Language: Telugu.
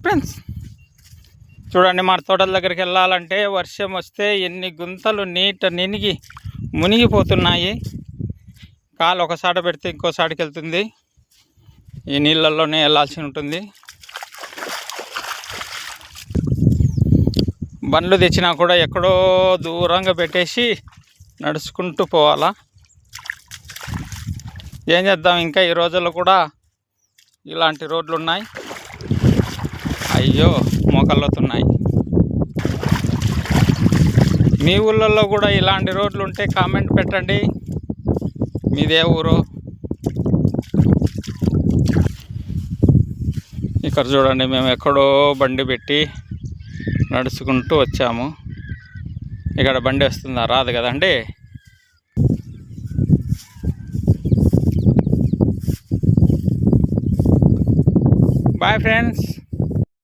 ఫ్రెండ్స్ చూడండి, మా తోటల దగ్గరికి వెళ్ళాలంటే వర్షం వస్తే ఎన్ని గుంతలు నినిగి మునిగిపోతున్నాయి. కాలు ఒకసారి పెడితే ఇంకోసారికి వెళ్తుంది. ఈ నీళ్ళల్లోనే వెళ్ళాల్సి ఉంటుంది. బండ్లు తెచ్చినా కూడా ఎక్కడో దూరంగా పెట్టేసి నడుచుకుంటూ పోవాలా. ఏం చేద్దాం, ఇంకా ఈ రోజుల్లో కూడా ఇలాంటి రోడ్లు ఉన్నాయి. అయ్యో మోకళ్ళవుతున్నాయి. మీ ఊళ్ళల్లో కూడా ఇలాంటి రోడ్లు ఉంటే కామెంట్ పెట్టండి. మీదే ఊరు? ఇక్కడ చూడండి, మేము ఎక్కడో బండి పెట్టి నడుచుకుంటూ వచ్చాము. ఇక్కడ బండి వస్తుందా? రాదు కదండి. Bye friends.